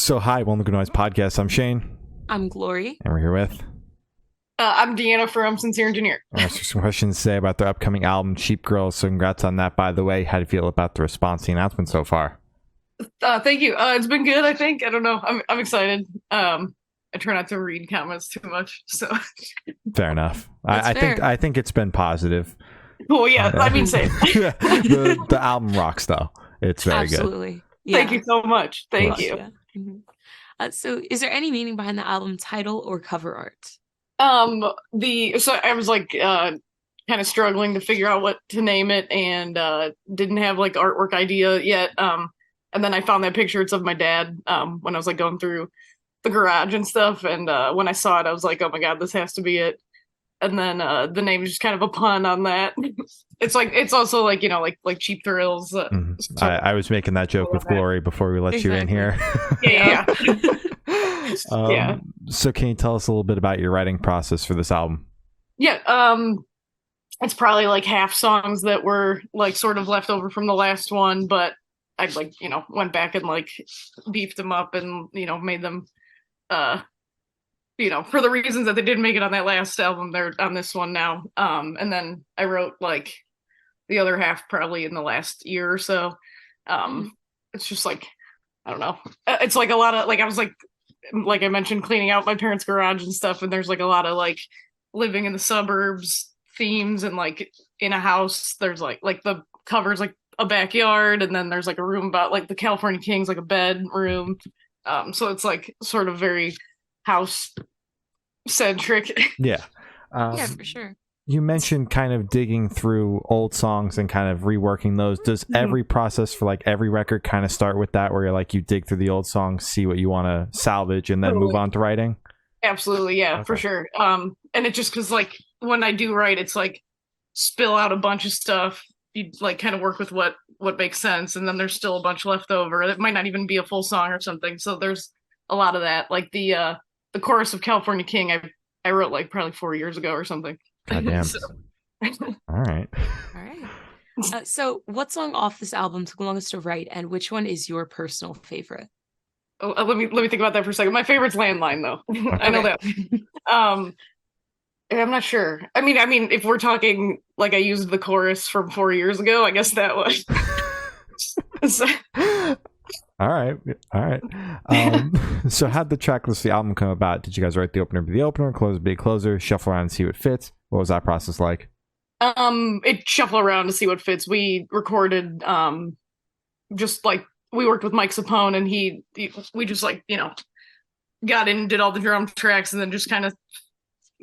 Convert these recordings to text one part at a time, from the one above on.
So hi, welcome to Good Noise Podcast. I'm Shane. I'm Glory. And we're here with... I'm Deanna from Sincere Engineer. Some questions to say about their upcoming album, Cheap Girls. So congrats on that, by the way. How do you feel about the response to the announcement so far? Thank you. It's been good, I think. I don't know. I'm excited. I try not to read comments too much, so... Fair enough. I think it's been positive. Oh, yeah. I mean, same. the album rocks, though. It's very good. Absolutely. Yeah. Thank you so much. Thank you. Yeah. Mm-hmm. So is there any meaning behind the album title or cover art? So I was like kind of struggling to figure out what to name it, and didn't have like artwork idea yet. And then I found that picture. It's of my dad when I was like going through the garage and stuff, and when I saw it, I was like, oh my god, this has to be it. And then the name is just kind of a pun on that. It's also like, you know, like Cheap Thrills. I was making that joke with Glory before we let you in here. Yeah. Yeah. So can you tell us a little bit about your writing process for this album? Yeah. It's probably like half songs that were like sort of left over from the last one, but I like, you know, went back and like beefed them up and, you know, made them you know, for the reasons that they didn't make it on that last album, they're on this one now. And then I wrote like the other half probably in the last year or so. It's just like, I don't know. It's like a lot of like, I was like I mentioned, cleaning out my parents' garage and stuff. And there's like a lot of like living in the suburbs themes, and like in a house, there's like the covers like a backyard. And then there's like a room about like the California Kings, like a bedroom. So it's like sort of very house centric. Yeah. Yeah, for sure. You mentioned kind of digging through old songs and kind of reworking those. Does every process for like every record kind of start with that, where you're like, you dig through the old songs, see what you want to salvage, and then move on to writing? Absolutely. Yeah, okay. For sure. And it just, cause like when I do write, it's like spill out a bunch of stuff. You like kind of work with what makes sense. And then there's still a bunch left over. It might not even be a full song or something. So there's a lot of that. Like the chorus of California King, I wrote like probably 4 years ago or something. Goddamn. All right. So what song off this album took longest to write, and which one is your personal favorite? Oh, let me think about that for a second. My favorite's Landline, though. Okay. I know that. I'm not sure. I mean, if we're talking like I used the chorus from 4 years ago, I guess that was. All right. So how'd the track list of the album come about? Did you guys write the opener be the opener, closer be a closer, shuffle around and see what fits? What was that process like? It shuffle around to see what fits. We recorded just like we worked with Mike Sapone, and we just like, you know, got in and did all the drum tracks, and then just kind of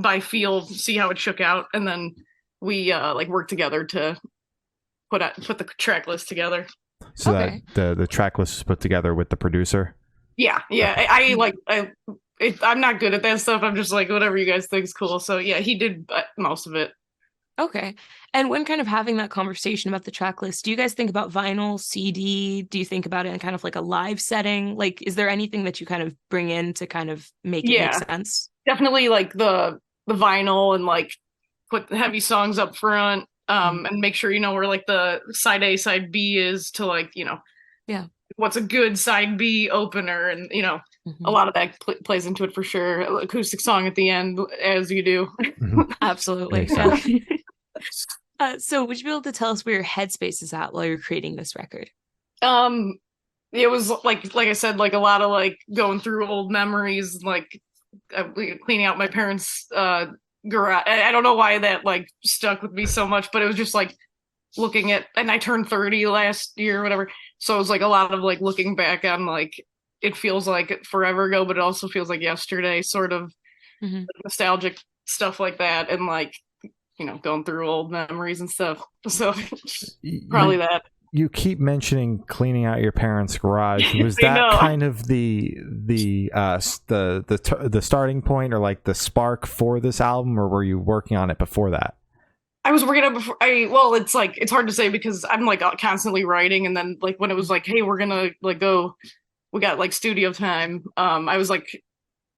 by feel see how it shook out, and then we like worked together to put the track list together. So okay. that the track list is put together with the producer? Yeah. I'm not good at that stuff. I'm just like, whatever you guys think is cool. So yeah, he did most of it. Okay. And when kind of having that conversation about the track list, do you guys think about vinyl, CD? Do you think about it in kind of like a live setting? Like, is there anything that you kind of bring in to kind of make it make sense? Definitely like the vinyl, and like put heavy songs up front. And make sure you know where like the side A, side B is, to like, you know, what's a good side B opener, and you know, a lot of that plays into it for sure. Acoustic song at the end, as you do. Absolutely. So would you be able to tell us where your headspace is at while you're creating this record? It was like I said, like a lot of like going through old memories, like cleaning out my parents' garage. I don't know why that like stuck with me so much, but it was just like looking at, and I turned 30 last year or whatever, so it was like a lot of like looking back on like, it feels like forever ago, but it also feels like yesterday, sort of nostalgic stuff like that, and like, you know, going through old memories and stuff. So probably that. You keep mentioning cleaning out your parents' garage. Was that kind of the starting point, or like the spark for this album, or were you working on it before that? I was working on it before. Well, it's like, it's hard to say because I'm like constantly writing, and then like when it was like, hey, we're gonna like go, we got like studio time. I was like,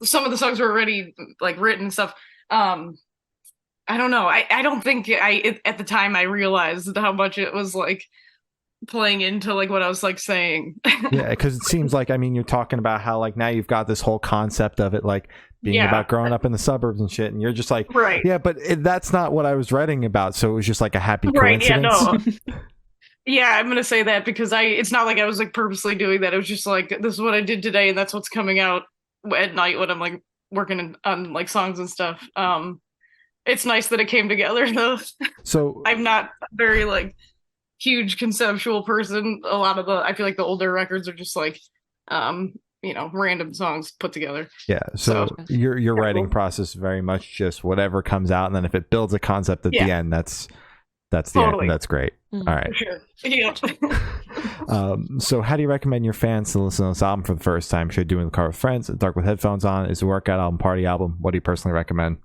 some of the songs were already like written and stuff. I don't know. I don't think at the time I realized how much it was like playing into like what I was like saying. Yeah, because it seems like, I mean, you're talking about how like now you've got this whole concept of it like being Yeah. about growing up in the suburbs and shit, and you're just like, Right. yeah, but that's not what I was writing about. So it was just like a happy Right. Yeah. coincidence. No. Yeah, I'm gonna say that because it's not like I was like purposely doing that. It was just like this is what I did today, and that's what's coming out at night when I'm like working on like songs and stuff. It's nice that it came together though. So I'm not very like huge conceptual person. A lot of I feel like the older records are just like, random songs put together. yeah, so your writing process is very much just whatever comes out, and then if it builds a concept at the end, that's the Totally. end. That's great. Mhm. All right. Sure. Yeah. So how do you recommend your fans to listen to this album for the first time? Should I do it in the car with friends, dark with headphones on? Is it a workout album, party album? What do you personally recommend?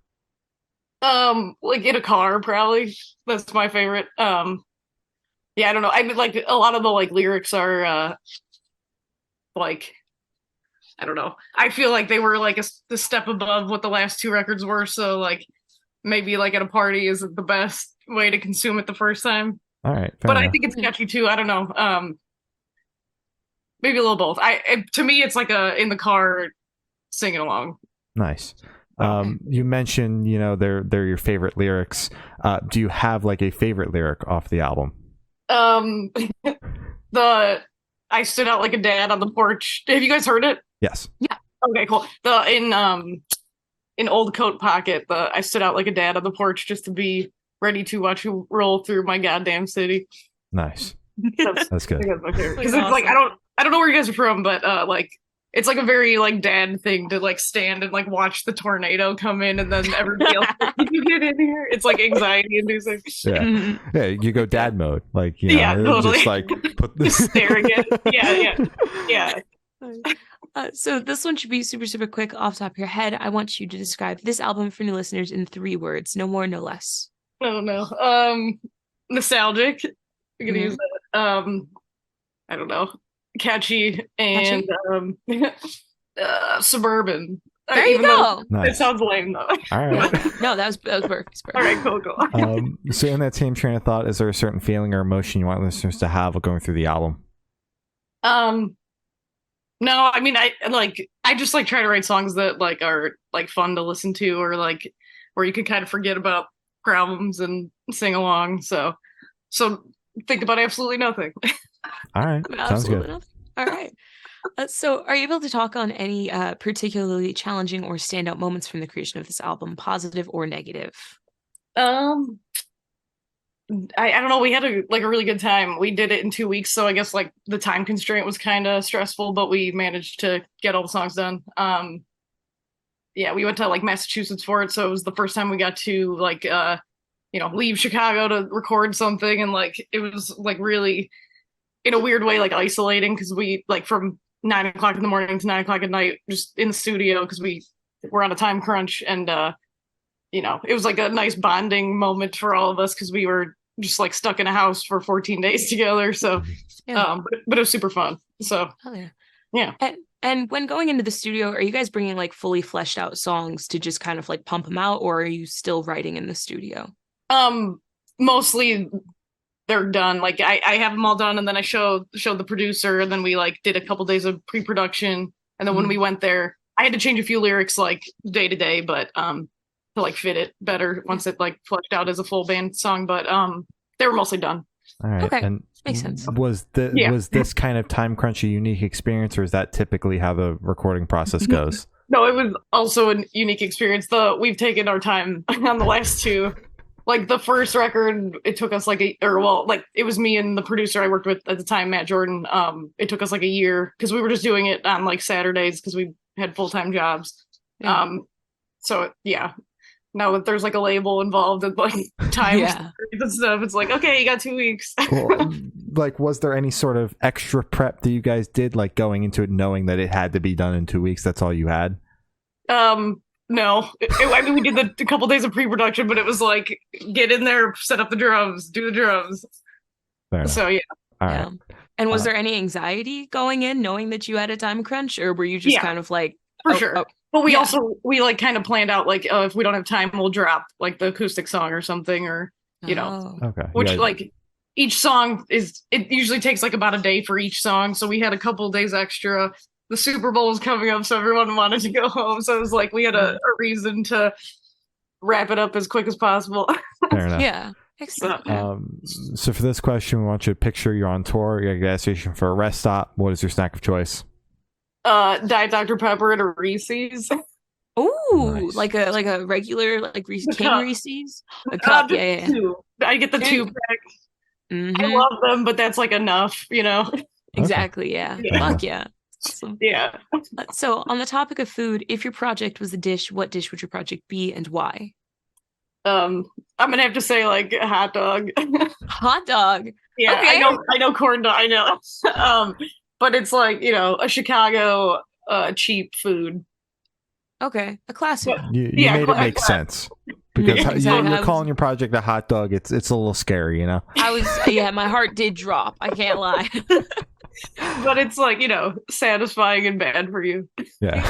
Like in a car, probably. That's my favorite. Yeah, I don't know. I mean, like a lot of the like lyrics are like I don't know. I feel like they were like a step above what the last two records were. So like maybe like at a party isn't the best way to consume it the first time. All right, But enough. I think it's catchy too. I don't know. Maybe a little both. To me, it's like a in the car singing along. Nice. You mentioned, they're your favorite lyrics. Do you have like a favorite lyric off the album? The I stood out like a dad on the porch. Have you guys heard it? Yes. Yeah. Okay, cool. In Old Coat Pocket, I stood out like a dad on the porch just to be ready to watch you roll through my goddamn city. Nice. That's, That's good. that's my favorite. That's Because it's like awesome. I don't know where you guys are from, but like it's like a very like dad thing to like stand and like watch the tornado come in and then everybody else like, can you get in here? It's like anxiety inducing. Yeah. Mhm. Yeah, you go dad mode. Like, Yeah, totally. just like put this Staring at it. Yeah. So this one should be super, super quick off the top of your head. I want you to describe this album for new listeners in 3 words, no more, no less. Oh no. Nostalgic. We're gonna use that. I don't know. Catchy and suburban. There you go. It Nice. sounds lame though. All right. No, that was perfect. All right, cool. So in that same train of thought, is there a certain feeling or emotion you want listeners to have while going through the album? No, I mean I just like try to write songs that like are like fun to listen to or like where you can kind of forget about problems and sing along. So think about absolutely nothing. All right. Sounds Absolutely good. enough. All right. So are you able to talk on any particularly challenging or standout moments from the creation of this album, positive or negative? I don't know. We had a really good time. We did it in 2 weeks, so I guess like the time constraint was kind of stressful, but we managed to get all the songs done. Yeah, we went to like Massachusetts for it, so it was the first time we got to like leave Chicago to record something, and like it was like really in a weird way like isolating because we like from 9 o'clock in the morning to 9 o'clock at night just in the studio because we were on a time crunch, and it was like a nice bonding moment for all of us because we were just like stuck in a house for 14 days together. So, Yeah. but it was super fun. So, Oh, yeah. yeah. And when going into the studio, are you guys bringing like fully fleshed out songs to just kind of like pump them out, or are you still writing in the studio? Mostly they're done. Like I have them all done, and then I showed the producer, and then we like did a couple days of pre-production, and then when we went there, I had to change a few lyrics like day to day, but to like fit it better once it like fleshed out as a full band song. But they were mostly done. All right. Okay. And Makes sense. was this kind of time crunch a unique experience, or is that typically how the recording process goes? No, it was also a unique experience. We've taken our time on the last two. Like the first record, it took us like it was me and the producer I worked with at the time, Matt Jordan. It took us like a year because we were just doing it on like Saturdays because we had full-time jobs. Yeah. So yeah, now that there's like a label involved and like time and stuff, it's like, okay, you got 2 weeks. Well, like, was there any sort of extra prep that you guys did, like going into it knowing that it had to be done in 2 weeks? That's all you had? No. I mean, we did a couple days of pre-production, but it was like, get in there, set up the drums, do the drums. Fair enough. So yeah. All right. Yeah. And was there any anxiety going in knowing that you had a time crunch, or were you just kind of like, for sure. But we yeah. also like kind of planned out like, if we don't have time, we'll drop like the acoustic song or something, or Okay. which Yeah. like each song it usually takes like about a day for each song. So we had a couple days extra. The Super Bowl was coming up, so everyone wanted to go home. So it was like we had a reason to wrap it up as quick as possible. Fair enough. Yeah. Excellent. So for this question, we want you to picture you're on tour, you're at a gas station for a rest stop. What is your snack of choice? Diet Dr. Pepper and a Reese's. Oh, Nice. like a regular like The King cup. Reese's? A cup, yeah. Two. I get the Two. 2-pack. Mhm. I love them, but that's like enough, you know? Exactly, yeah. Yeah. Fuck yeah. Awesome. Yeah. So on the topic of food, if your project was a dish, what dish would your project be and why? I'm gonna have to say like a hot dog. Hot dog. Yeah, Okay. I know corn dog, I know. But it's like, you know, a Chicago cheap food. Okay, a classic. You Yeah, made it make sense. Because Yeah, you're exactly. calling your project a hot dog, it's a little scary, you know? My heart did drop. I can't lie. But it's like, you know, satisfying and bad for you. Yeah.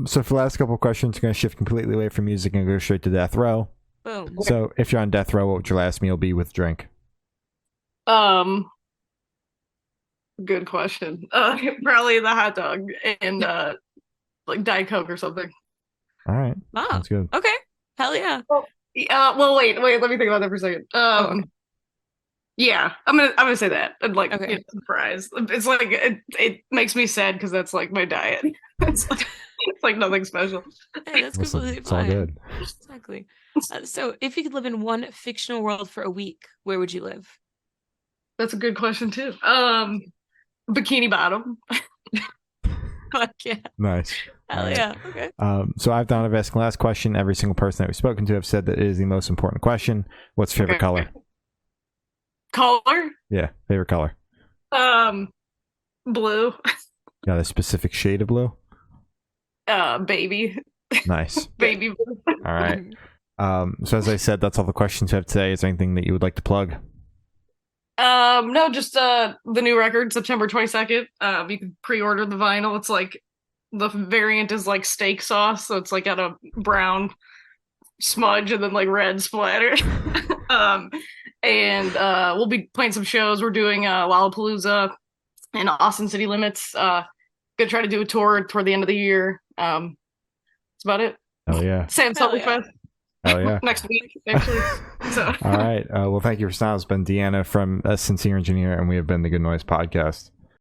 So for the last couple of questions, we're going to shift completely away from music and go straight to death row. Boom. So if you're on death row, what would your last meal be with drink? Good question. Probably the hot dog and like Diet Coke or something. All right. Wow. Sounds good. Okay. Hell yeah. Well, wait, let me think about that for a second. Okay. Yeah, I'm gonna say that. And like, Okay. you know, some fries. It's like it makes me sad because that's like my diet. It's like nothing special. Hey, that's Listen, completely it's all fine. good. Exactly. So if you could live in one fictional world for a week, where would you live? That's a good question too. Bikini Bottom. Fuck yeah. Nice. Hell All right. yeah. Okay. So I've done. I've asked the last question. Every single person that we've spoken to have said that it is the most important question. What's your favorite Okay. color? Color. Yeah, favorite color. Blue. Got a specific shade of blue? Baby. Nice. Baby blue. All right. So as I said, that's all the questions we have today. Is there anything that you would like to plug? No, just the new record, September 22nd. You can pre-order the vinyl. It's like the variant is like steak sauce, so it's like got a brown smudge and then like red splatter. And we'll be playing some shows. We're doing Lollapalooza and Austin City Limits. Gonna try to do a tour toward the end of the year. That's about it. Oh yeah. Sam Hell Sully yeah. Fest Oh yeah. next week, actually. So All right. Well, thank you for now. It's been Deanna from Sincere Engineer, and we have been the Good Noise Podcast.